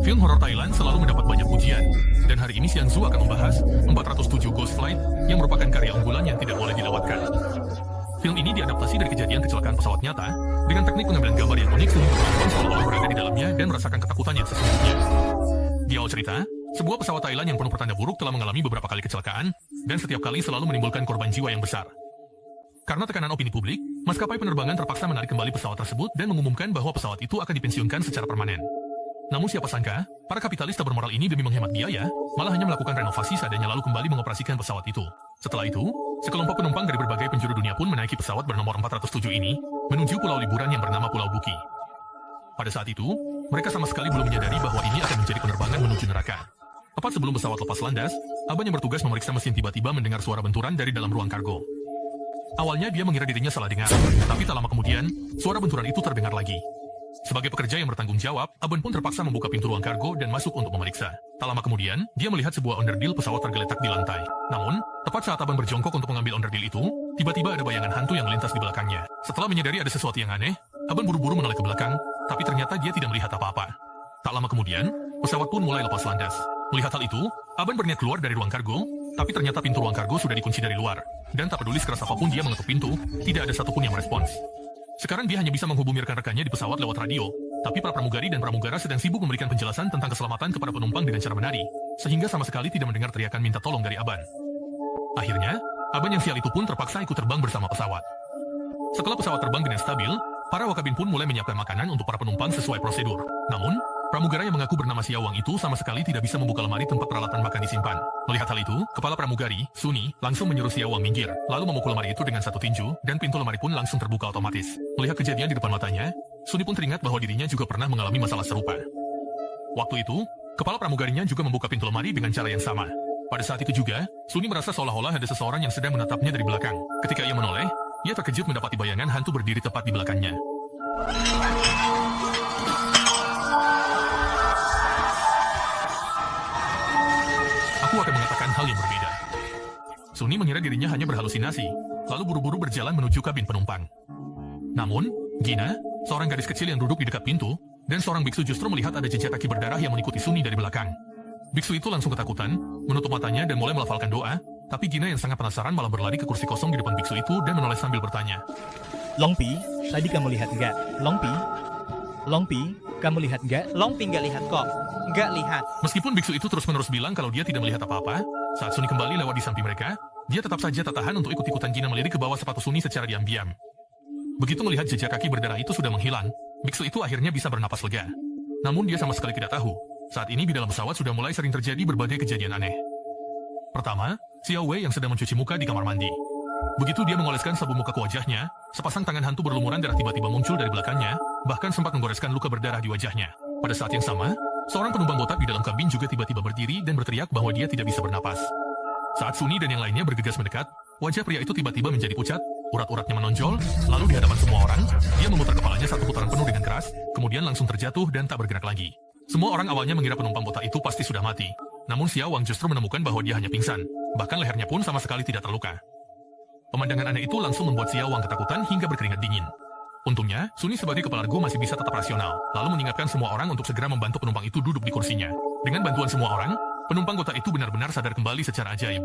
Film horor Thailand selalu mendapat banyak pujian, dan hari ini Sian Zhu akan membahas 407 Ghost Flight yang merupakan karya unggulan yang tidak boleh dilewatkan. Film ini diadaptasi dari kejadian kecelakaan pesawat nyata dengan teknik pengambilan gambar yang unik sehingga penonton seolah-olah berada di dalamnya dan merasakan ketakutan yang sesungguhnya. Di awal cerita, sebuah pesawat Thailand yang penuh pertanda buruk telah mengalami beberapa kali kecelakaan dan setiap kali selalu menimbulkan korban jiwa yang besar. Karena tekanan opini publik, maskapai penerbangan terpaksa menarik kembali pesawat tersebut dan mengumumkan bahwa pesawat itu akan dipensiunkan secara permanen. Namun siapa sangka, para kapitalis tak bermoral ini demi menghemat biaya, malah hanya melakukan renovasi seadanya lalu kembali mengoperasikan pesawat itu. Setelah itu, sekelompok penumpang dari berbagai penjuru dunia pun menaiki pesawat bernomor 407 ini, menuju pulau liburan yang bernama Pulau Buki. Pada saat itu, mereka sama sekali belum menyadari bahwa ini akan menjadi penerbangan menuju neraka. Tepat sebelum pesawat lepas landas, Aban yang bertugas memeriksa mesin tiba-tiba mendengar suara benturan dari dalam ruang kargo. Awalnya dia mengira dirinya salah dengar, tapi tak lama kemudian, suara benturan itu terdengar lagi. Sebagai pekerja yang bertanggung jawab, Aban pun terpaksa membuka pintu ruang kargo dan masuk untuk memeriksa. Tak lama kemudian, dia melihat sebuah onderdil pesawat tergeletak di lantai. Namun, tepat saat Aban berjongkok untuk mengambil onderdil itu, tiba-tiba ada bayangan hantu yang melintas di belakangnya. Setelah menyadari ada sesuatu yang aneh, Aban buru-buru menoleh ke belakang, tapi ternyata dia tidak melihat apa-apa. Tak lama kemudian, pesawat pun mulai lepas landas. Melihat hal itu, Aban berniat keluar dari ruang kargo, tapi ternyata pintu ruang kargo sudah dikunci dari luar. Dan tak peduli sekeras apapun dia mengetuk pintu, tidak ada satupun yang merespons. Sekarang dia hanya bisa menghubungi rekan-rekannya di pesawat lewat radio, tapi para pramugari dan pramugara sedang sibuk memberikan penjelasan tentang keselamatan kepada penumpang dengan cara menari, sehingga sama sekali tidak mendengar teriakan minta tolong dari Aban. Akhirnya, Aban yang sial itu pun terpaksa ikut terbang bersama pesawat. Setelah pesawat terbang dengan stabil, para wakabin pun mulai menyiapkan makanan untuk para penumpang sesuai prosedur. Namun, pramugara yang mengaku bernama Siawang itu sama sekali tidak bisa membuka lemari tempat peralatan makan disimpan. Melihat hal itu, kepala pramugari, Suni, langsung menyuruh Siawang minggir, lalu memukul lemari itu dengan satu tinju, dan pintu lemari pun langsung terbuka otomatis. Melihat kejadian di depan matanya, Suni pun teringat bahwa dirinya juga pernah mengalami masalah serupa. Waktu itu, kepala pramugarinya juga membuka pintu lemari dengan cara yang sama. Pada saat itu juga, Suni merasa seolah-olah ada seseorang yang sedang menatapnya dari belakang. Ketika ia menoleh, ia terkejut mendapati bayangan hantu berdiri tepat di belakangnya. Aku akan mengatakan hal yang berbeda. Suni mengira dirinya hanya berhalusinasi, lalu buru-buru berjalan menuju kabin penumpang. Namun, Gina, seorang gadis kecil yang duduk di dekat pintu, dan seorang biksu justru melihat ada jejak kaki berdarah yang mengikuti Suni dari belakang. Biksu itu langsung ketakutan, menutup matanya dan mulai melafalkan doa, tapi Gina yang sangat penasaran malah berlari ke kursi kosong di depan biksu itu dan menoleh sambil bertanya. Longpi, tadi kamu lihat nggak? Longpi, kamu lihat nggak? Longpi nggak lihat kok. Nggak lihat. Meskipun biksu itu terus-menerus bilang kalau dia tidak melihat apa-apa, saat Suni kembali lewat di samping mereka, dia tetap saja tak tahan untuk ikut-ikutan Gina melirik ke bawah sepatu Suni secara diam-diam. Begitu melihat jejak kaki berdarah itu sudah menghilang, biksu itu akhirnya bisa bernapas lega. Namun dia sama sekali tidak tahu, saat ini di dalam pesawat sudah mulai sering terjadi berbagai kejadian aneh. Pertama, Xiao Wei yang sedang mencuci muka di kamar mandi. Begitu dia mengoleskan sabun muka ke wajahnya, sepasang tangan hantu berlumuran darah tiba-tiba muncul dari belakangnya, bahkan sempat menggoreskan luka berdarah di wajahnya. Pada saat yang sama, seorang penumpang botak di dalam kabin juga tiba-tiba berdiri dan berteriak bahwa dia tidak bisa bernapas. Saat Suni dan yang lainnya bergegas mendekat, wajah pria itu tiba-tiba menjadi pucat, urat-uratnya menonjol, lalu di hadapan semua orang, dia memutar kepalanya satu putaran penuh dengan keras, kemudian langsung terjatuh dan tak bergerak lagi. Semua orang awalnya mengira penumpang botak itu pasti sudah mati, namun Xiao Wang justru menemukan bahwa dia hanya pingsan, bahkan lehernya pun sama sekali tidak terluka. Pemandangan aneh itu langsung membuat Xiao Wang ketakutan hingga berkeringat dingin. Untungnya, Suni sebagai kepala regu masih bisa tetap rasional, lalu mengingatkan semua orang untuk segera membantu penumpang itu duduk di kursinya. Dengan bantuan semua orang, penumpang kota itu benar-benar sadar kembali secara ajaib.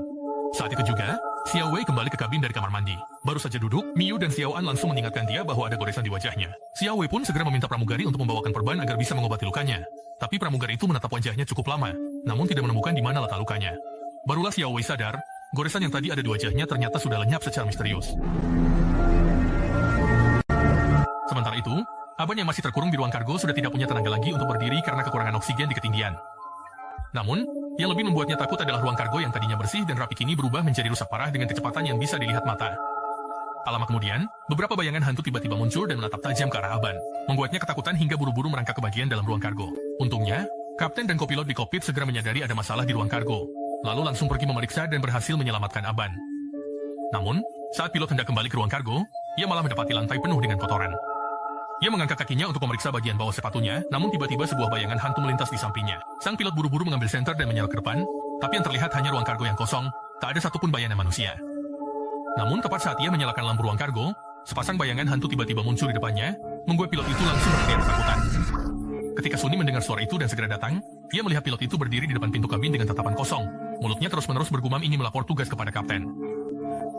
Saat itu juga, Xiao Wei kembali ke kabin dari kamar mandi. Baru saja duduk, Miu dan Xiao An langsung mengingatkan dia bahwa ada goresan di wajahnya. Xiao Wei pun segera meminta pramugari untuk membawakan perban agar bisa mengobati lukanya. Tapi pramugari itu menatap wajahnya cukup lama, namun tidak menemukan di mana letak lukanya. Barulah Xiao Wei sadar, goresan yang tadi ada di wajahnya ternyata sudah lenyap secara misterius. Sementara itu, Aban yang masih terkurung di ruang kargo sudah tidak punya tenaga lagi untuk berdiri karena kekurangan oksigen di ketinggian. Namun, yang lebih membuatnya takut adalah ruang kargo yang tadinya bersih dan rapi kini berubah menjadi rusak parah dengan kecepatan yang bisa dilihat mata. Tak lama kemudian, beberapa bayangan hantu tiba-tiba muncul dan menatap tajam ke arah Aban, membuatnya ketakutan hingga buru-buru merangkak ke bagian dalam ruang kargo. Untungnya, kapten dan kopilot di kokpit segera menyadari ada masalah di ruang kargo, lalu langsung pergi memeriksa dan berhasil menyelamatkan Aban. Namun, saat pilot hendak kembali ke ruang kargo, ia malah mendapati lantai penuh dengan kotoran. Ia mengangkat kakinya untuk memeriksa bagian bawah sepatunya, namun tiba-tiba sebuah bayangan hantu melintas di sampingnya. Sang pilot buru-buru mengambil senter dan menyalak ke depan, tapi yang terlihat hanya ruang kargo yang kosong, tak ada satupun bayangan manusia. Namun tepat saat ia menyalakan lampu ruang kargo, sepasang bayangan hantu tiba-tiba muncul di depannya, membuat pilot itu langsung berteriak ketakutan. Ketika Suni mendengar suara itu dan segera datang, ia melihat pilot itu berdiri di depan pintu kabin dengan tatapan kosong. Mulutnya terus-menerus bergumam ingin melapor tugas kepada kapten.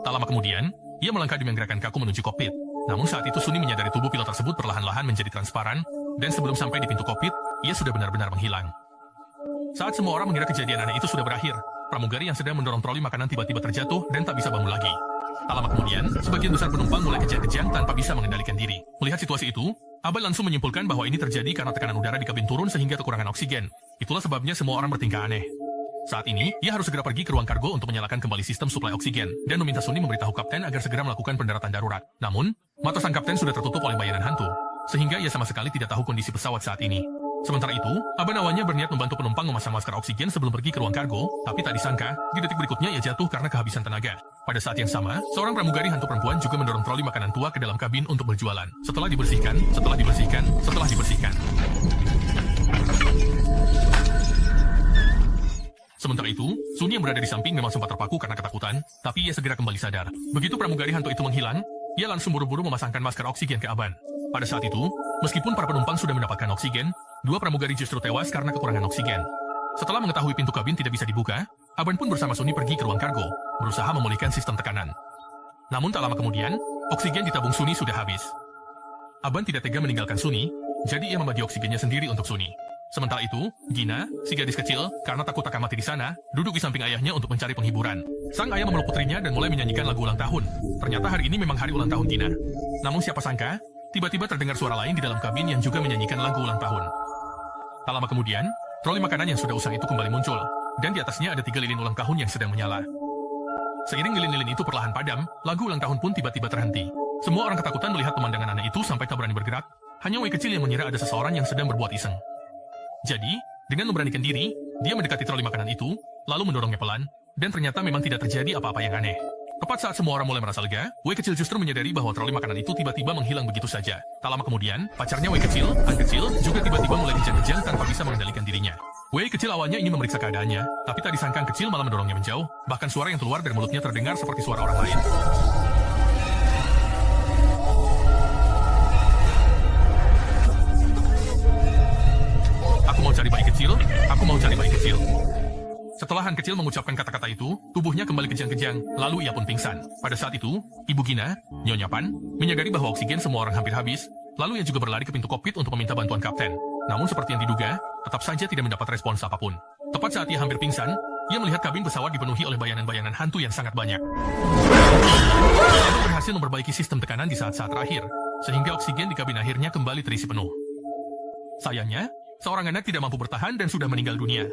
Tak lama kemudian, ia melangkah dengan gerakan kaku menuju kokpit. Namun saat itu Suni menyadari tubuh pilot tersebut perlahan-lahan menjadi transparan, dan sebelum sampai di pintu kokpit, ia sudah benar-benar menghilang. Saat semua orang mengira kejadian aneh itu sudah berakhir, pramugari yang sedang mendorong troli makanan tiba-tiba terjatuh dan tak bisa bangun lagi. Tak lama kemudian, sebagian besar penumpang mulai kejang-kejang tanpa bisa mengendalikan diri. Melihat situasi itu, Aban langsung menyimpulkan bahwa ini terjadi karena tekanan udara di kabin turun sehingga kekurangan oksigen. Itulah sebabnya semua orang bertingkah aneh. Saat ini, ia harus segera pergi ke ruang kargo untuk menyalakan kembali sistem suplai oksigen dan meminta Suni memberitahu kapten agar segera melakukan pendaratan darurat. Namun, mata sang kapten sudah tertutup oleh bayangan hantu, sehingga ia sama sekali tidak tahu kondisi pesawat saat ini. Sementara itu, Aban awalnya berniat membantu penumpang memasang masker oksigen sebelum pergi ke ruang kargo, tapi tak disangka, di detik berikutnya ia jatuh karena kehabisan tenaga. Pada saat yang sama, seorang pramugari hantu perempuan juga mendorong troli makanan tua ke dalam kabin untuk berjualan. Setelah dibersihkan. Sementara itu, Suni yang berada di samping memang sempat terpaku karena ketakutan, tapi ia segera kembali sadar. Begitu pramugari hantu itu menghilang, ia langsung buru-buru memasangkan masker oksigen ke Aban. Pada saat itu, meskipun para penumpang sudah mendapatkan oksigen, dua pramugari justru tewas karena kekurangan oksigen. Setelah mengetahui pintu kabin tidak bisa dibuka, Aban pun bersama Suni pergi ke ruang kargo, berusaha memulihkan sistem tekanan. Namun tak lama kemudian, oksigen di tabung Suni sudah habis. Aban tidak tega meninggalkan Suni, jadi ia membagi oksigennya sendiri untuk Suni. Sementara itu, Gina, si gadis kecil, karena takut akan mati di sana, duduk di samping ayahnya untuk mencari penghiburan. Sang ayah memeluk putrinya dan mulai menyanyikan lagu ulang tahun. Ternyata hari ini memang hari ulang tahun Gina. Namun siapa sangka, tiba-tiba terdengar suara lain di dalam kabin yang juga menyanyikan lagu ulang tahun. Tak lama kemudian, troli makanan yang sudah usang itu kembali muncul, dan di atasnya ada 3 lilin ulang tahun yang sedang menyala. Seiring lilin-lilin itu perlahan padam, lagu ulang tahun pun tiba-tiba terhenti. Semua orang ketakutan melihat pemandangan aneh itu sampai tak berani bergerak. Hanya Wei kecil yang mengira ada seseorang yang sedang berbuat iseng. Jadi, dengan memberanikan diri, dia mendekati troli makanan itu, lalu mendorongnya pelan, dan ternyata memang tidak terjadi apa-apa yang aneh. Tepat saat semua orang mulai merasa lega, Wei kecil justru menyadari bahwa troli makanan itu tiba-tiba menghilang begitu saja. Tak lama kemudian, pacarnya Wei kecil, An kecil, juga tiba-tiba mulai kejang-kejang tanpa bisa mengendalikan dirinya. Wei kecil awalnya ingin memeriksa keadaannya, tapi tak disangka An kecil malah mendorongnya menjauh, bahkan suara yang keluar dari mulutnya terdengar seperti suara orang lain. Aku mau cari bayi kecil. Setelah Han kecil mengucapkan kata-kata itu, tubuhnya kembali kejang-kejang, lalu ia pun pingsan. Pada saat itu, Ibu Gina, Nyonya Pan, menyadari bahwa oksigen semua orang hampir habis, lalu ia juga berlari ke pintu kokpit untuk meminta bantuan kapten. Namun seperti yang diduga, tetap saja tidak mendapat respons apapun. Tepat saat ia hampir pingsan, ia melihat kabin pesawat dipenuhi oleh bayangan-bayangan hantu yang sangat banyak. Ia berhasil memperbaiki sistem tekanan di saat-saat terakhir, sehingga oksigen di kabin akhirnya kembali terisi penuh. Sayangnya, seorang anak tidak mampu bertahan dan sudah meninggal dunia.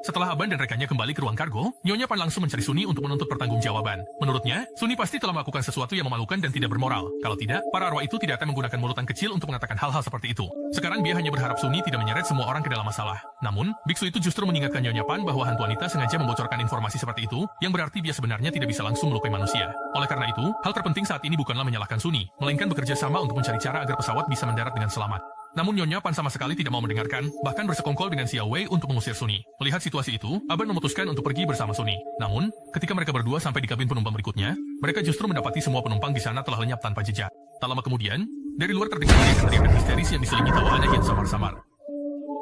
Setelah Aban dan rekannya kembali ke ruang kargo, Nyonya Pan langsung mencari Suni untuk menuntut pertanggungjawaban. Menurutnya, Suni pasti telah melakukan sesuatu yang memalukan dan tidak bermoral. Kalau tidak, para arwah itu tidak akan menggunakan mulutan kecil untuk mengatakan hal-hal seperti itu. Sekarang dia hanya berharap Suni tidak menyeret semua orang ke dalam masalah. Namun, biksu itu justru mengingatkan Nyonya Pan bahwa hantu wanita sengaja membocorkan informasi seperti itu, yang berarti dia sebenarnya tidak bisa langsung melukai manusia. Oleh karena itu, hal terpenting saat ini bukanlah menyalahkan Suni, melainkan bekerja sama untuk mencari cara agar pesawat bisa mendarat dengan selamat. Namun Nyonya Pan sama sekali tidak mau mendengarkan, bahkan bersekongkol dengan Xiao Wei untuk mengusir Suni. Melihat situasi itu, Aban memutuskan untuk pergi bersama Suni. Namun, ketika mereka berdua sampai di kabin penumpang berikutnya, mereka justru mendapati semua penumpang di sana telah lenyap tanpa jejak. Tak lama kemudian, dari luar terdengar teriakan histeris yang diselingi tawa aneh yang samar-samar.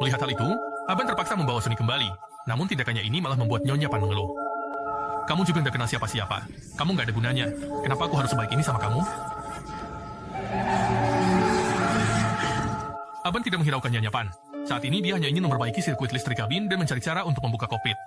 Melihat hal itu, Aban terpaksa membawa Suni kembali. Namun tindakannya ini malah membuat Nyonya Pan mengeluh. Kamu juga tidak kenal siapa-siapa. Kamu nggak ada gunanya. Kenapa aku harus sebaik ini sama kamu? Aban tidak menghiraukan Nyonya Pan. Saat ini dia hanya ingin memperbaiki sirkuit listrik kabin dan mencari cara untuk membuka kokpit.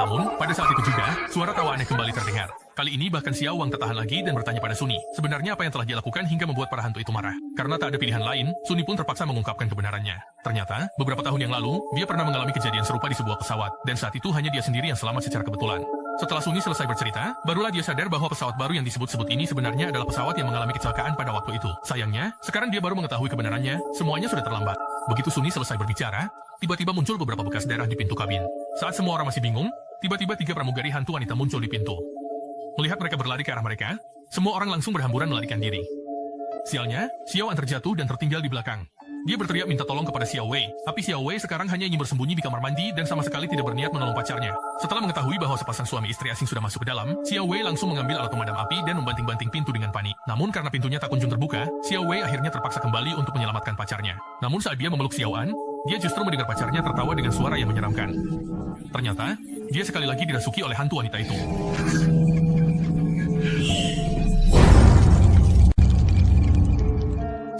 Namun, pada saat itu juga, suara tawa aneh kembali terdengar. Kali ini bahkan Xiao Wang tak tahan lagi dan bertanya pada Suni, sebenarnya apa yang telah dia lakukan hingga membuat para hantu itu marah. Karena tak ada pilihan lain, Suni pun terpaksa mengungkapkan kebenarannya. Ternyata, beberapa tahun yang lalu, dia pernah mengalami kejadian serupa di sebuah pesawat, dan saat itu hanya dia sendiri yang selamat secara kebetulan. Setelah Suni selesai bercerita, barulah dia sadar bahwa pesawat baru yang disebut-sebut ini sebenarnya adalah pesawat yang mengalami kecelakaan pada waktu itu. Sayangnya, sekarang dia baru mengetahui kebenarannya, semuanya sudah terlambat. Begitu Suni selesai berbicara, tiba-tiba muncul beberapa bekas darah di pintu kabin. Saat semua orang masih bingung, tiba-tiba 3 pramugari hantu wanita muncul di pintu. Melihat mereka berlari ke arah mereka, semua orang langsung berhamburan melarikan diri. Sialnya, Xiao An terjatuh dan tertinggal di belakang. dia berteriak minta tolong kepada Xiao Wei. Tapi Xiao Wei sekarang hanya ingin bersembunyi di kamar mandi dan sama sekali tidak berniat menolong pacarnya. Setelah mengetahui bahwa sepasang suami istri asing sudah masuk ke dalam, Xiao Wei langsung mengambil alat pemadam api dan membanting-banting pintu dengan panik. Namun karena pintunya tak kunjung terbuka, Xiao Wei akhirnya terpaksa kembali untuk menyelamatkan pacarnya. Namun saat dia memeluk Xiao An, dia justru mendengar pacarnya tertawa dengan suara yang menyeramkan. Ternyata, dia sekali lagi dirasuki oleh hantu wanita itu.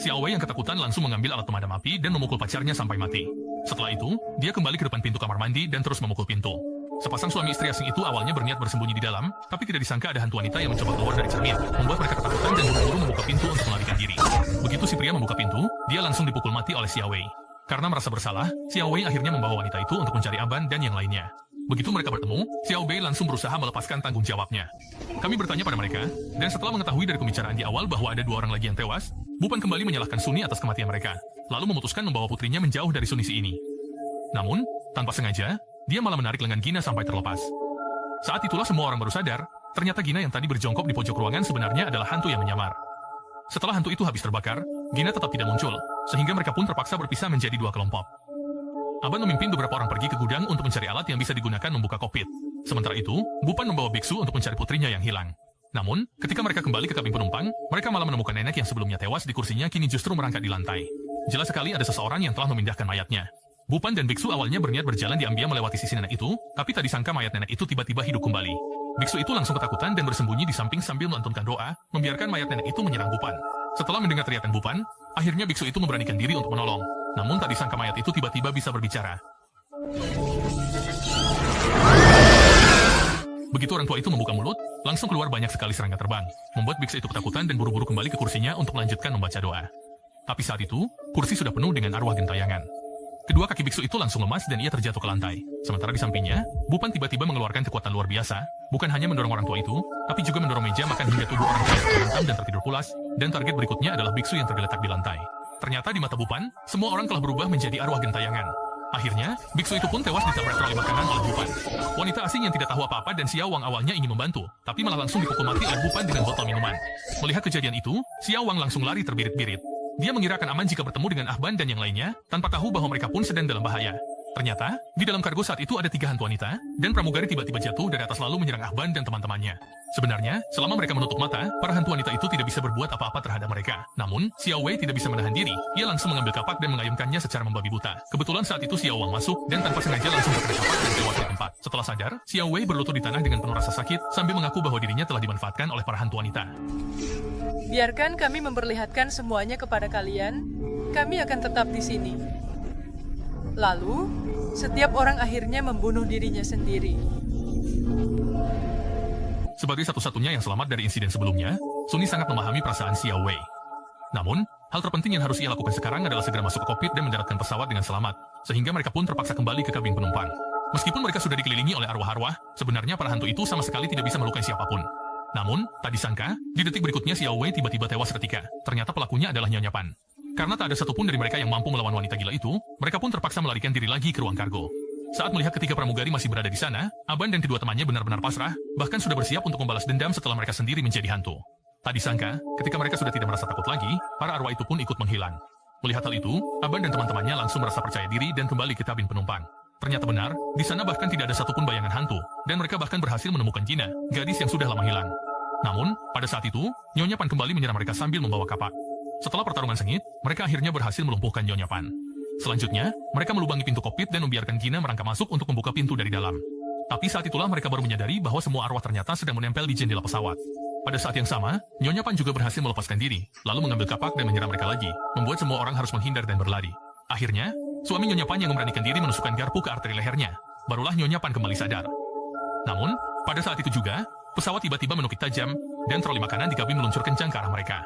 Xiao Wei yang ketakutan langsung mengambil alat pemadam api dan memukul pacarnya sampai mati. Setelah itu, dia kembali ke depan pintu kamar mandi dan terus memukul pintu. Sepasang suami istri asing itu awalnya berniat bersembunyi di dalam, tapi tidak disangka ada hantu wanita yang mencoba keluar dari cermin, membuat mereka ketakutan dan buru-buru membuka pintu untuk melarikan diri. Begitu si pria membuka pintu, dia langsung dipukul mati oleh Xiao Wei. Karena merasa bersalah, Xiao Wei akhirnya membawa wanita itu untuk mencari Aban dan yang lainnya. Begitu mereka bertemu, Xiao Wei langsung berusaha melepaskan tanggung jawabnya. Kami bertanya pada mereka, dan setelah mengetahui dari pembicaraan di awal bahwa ada 2 orang lagi yang tewas, Bupan kembali menyalahkan Suni atas kematian mereka, lalu memutuskan membawa putrinya menjauh dari Suni si ini. Namun, tanpa sengaja, dia malah menarik lengan Gina sampai terlepas. Saat itulah semua orang baru sadar, ternyata Gina yang tadi berjongkok di pojok ruangan sebenarnya adalah hantu yang menyamar. Setelah hantu itu habis terbakar, Gina tetap tidak muncul, sehingga mereka pun terpaksa berpisah menjadi 2 kelompok. Aban memimpin beberapa orang pergi ke gudang untuk mencari alat yang bisa digunakan membuka kokpit. Sementara itu, Bupan membawa biksu untuk mencari putrinya yang hilang. Namun, ketika mereka kembali ke kabin penumpang, mereka malah menemukan nenek yang sebelumnya tewas di kursinya kini justru merangkak di lantai. Jelas sekali ada seseorang yang telah memindahkan mayatnya. Bupan dan biksu awalnya berniat berjalan diam-diam melewati sisi nenek itu, tapi tak disangka mayat nenek itu tiba-tiba hidup kembali. Biksu itu langsung ketakutan dan bersembunyi di samping sambil melantunkan doa, membiarkan mayat nenek itu menyerang Bupan. Setelah mendengar teriakan Bupan, akhirnya biksu itu memberanikan diri untuk menolong. Namun tak disangka mayat itu tiba-tiba bisa berbicara. Begitu orang tua itu membuka mulut, langsung keluar banyak sekali serangga terbang, membuat biksu itu ketakutan dan buru-buru kembali ke kursinya untuk melanjutkan membaca doa. Tapi saat itu, kursi sudah penuh dengan arwah gentayangan. Kedua kaki biksu itu langsung lemas dan ia terjatuh ke lantai. Sementara di sampingnya, Bupan tiba-tiba mengeluarkan kekuatan luar biasa, bukan hanya mendorong orang tua itu, tapi juga mendorong meja makan hingga tubuh orang tua terhentam dan tertidur pulas, dan target berikutnya adalah biksu yang tergeletak di lantai. Ternyata di mata Bupan, semua orang telah berubah menjadi arwah gentayangan. Akhirnya, biksu itu pun tewas ditabrak troli makanan oleh Bupan. Wanita asing yang tidak tahu apa-apa dan Xiao Wang awalnya ingin membantu, tapi malah langsung dipukul mati oleh Bupan dengan botol minuman. Melihat kejadian itu, Xiao Wang langsung lari terbirit-birit. Dia mengira akan aman jika bertemu dengan Ahban dan yang lainnya, tanpa tahu bahwa mereka pun sedang dalam bahaya. Ternyata, di dalam kargo saat itu ada 3 hantu wanita, dan pramugari tiba-tiba jatuh dari atas lalu menyerang Ahban dan teman-temannya. Sebenarnya, selama mereka menutup mata, para hantu wanita itu tidak bisa berbuat apa-apa terhadap mereka. Namun, Xiao Wei tidak bisa menahan diri. Ia langsung mengambil kapak dan mengayunkannya secara membabi buta. Kebetulan saat itu Xiao Wang masuk, dan tanpa sengaja langsung terkena kapak dan tewas di tempat. Setelah sadar, Xiao Wei berlutut di tanah dengan penuh rasa sakit, sambil mengaku bahwa dirinya telah dimanfaatkan oleh para hantu wanita. Biarkan kami memperlihatkan semuanya kepada kalian. Kami akan tetap di sini. Lalu, setiap orang akhirnya membunuh dirinya sendiri. Sebagai satu-satunya yang selamat dari insiden sebelumnya, Suni sangat memahami perasaan Xiao Wei. Namun, hal terpenting yang harus ia lakukan sekarang adalah segera masuk ke kokpit dan mendaratkan pesawat dengan selamat, sehingga mereka pun terpaksa kembali ke kabin penumpang. Meskipun mereka sudah dikelilingi oleh arwah-arwah, sebenarnya para hantu itu sama sekali tidak bisa melukai siapapun. Namun, tak disangka, di detik berikutnya Xiao Wei tiba-tiba tewas seketika. Ternyata pelakunya adalah Nyonya Pan. Karena tak ada satupun dari mereka yang mampu melawan wanita gila itu, mereka pun terpaksa melarikan diri lagi ke ruang kargo. Saat melihat ketiga pramugari masih berada di sana, Aban dan kedua temannya benar-benar pasrah, bahkan sudah bersiap untuk membalas dendam setelah mereka sendiri menjadi hantu. Tak disangka, ketika mereka sudah tidak merasa takut lagi, para arwah itu pun ikut menghilang. Melihat hal itu, Aban dan teman-temannya langsung merasa percaya diri dan kembali ke kabin penumpang. Ternyata benar, di sana bahkan tidak ada satupun bayangan hantu, dan mereka bahkan berhasil menemukan Gina, gadis yang sudah lama hilang. Namun, pada saat itu, Nyonya Pan kembali menyerang mereka sambil membawa kapak. Setelah pertarungan sengit, mereka akhirnya berhasil melumpuhkan Nyonya Pan. Selanjutnya, mereka melubangi pintu kokpit dan membiarkan Gina merangkak masuk untuk membuka pintu dari dalam. Tapi saat itulah mereka baru menyadari bahwa semua arwah ternyata sedang menempel di jendela pesawat. Pada saat yang sama, Nyonya Pan juga berhasil melepaskan diri, lalu mengambil kapak dan menyerang mereka lagi, membuat semua orang harus menghindar dan berlari. Akhirnya, suami Nyonya Pan yang memberanikan diri menusukkan garpu ke arteri lehernya. Barulah Nyonya Pan kembali sadar. Namun, pada saat itu juga, pesawat tiba-tiba menukik tajam, dan troli makanan di kabin meluncur kencang ke arah mereka.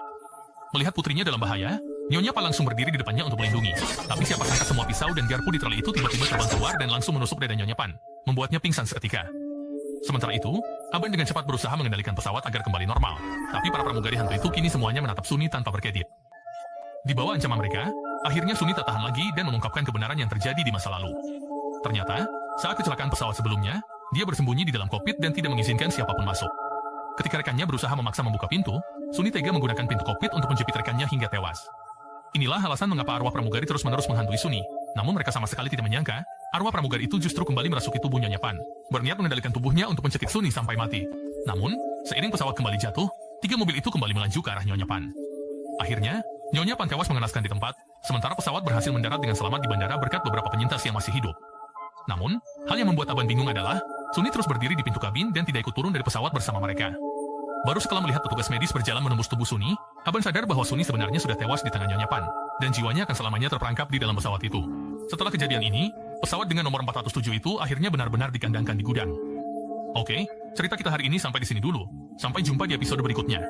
Melihat putrinya dalam bahaya, Nyonya Pan langsung berdiri di depannya untuk melindungi. Tapi siapa sangka semua pisau dan garpu di troli itu tiba-tiba terbang keluar dan langsung menusuk dada Nyonya Pan, membuatnya pingsan seketika. Sementara itu, Aban dengan cepat berusaha mengendalikan pesawat agar kembali normal. Tapi para pramugari hantu itu kini semuanya menatap Suni tanpa berkedip. Di bawah ancaman mereka, akhirnya Suni tak tahan lagi dan mengungkapkan kebenaran yang terjadi di masa lalu. Ternyata, saat kecelakaan pesawat sebelumnya, dia bersembunyi di dalam kokpit dan tidak mengizinkan siapapun masuk. Ketika rekannya berusaha memaksa membuka pintu, Suni tega menggunakan pintu kokpit untuk menjepit rekannya hingga tewas. Inilah alasan mengapa arwah pramugari terus-menerus menghantui Suni. Namun mereka sama sekali tidak menyangka, arwah pramugari itu justru kembali merasuki tubuh Nyonya Pan, berniat mengendalikan tubuhnya untuk mencekik Suni sampai mati. Namun, seiring pesawat kembali jatuh, 3 mobil itu kembali melaju ke arah Nyonya Pan. Akhirnya, Nyonya Pan tewas mengenaskan di tempat, sementara pesawat berhasil mendarat dengan selamat di bandara berkat beberapa penyintas yang masih hidup. Namun, hal yang membuat Aban bingung adalah, Suni terus berdiri di pintu kabin dan tidak ikut turun dari pesawat bersama mereka. Baru setelah melihat petugas medis berjalan menembus tubuh Suni, Aban sadar bahwa Suni sebenarnya sudah tewas di tangan Nyonya Pan, dan jiwanya akan selamanya terperangkap di dalam pesawat itu. Setelah kejadian ini, pesawat dengan nomor 407 itu akhirnya benar-benar dikandangkan di gudang. Oke, cerita kita hari ini sampai di sini dulu. Sampai jumpa di episode berikutnya.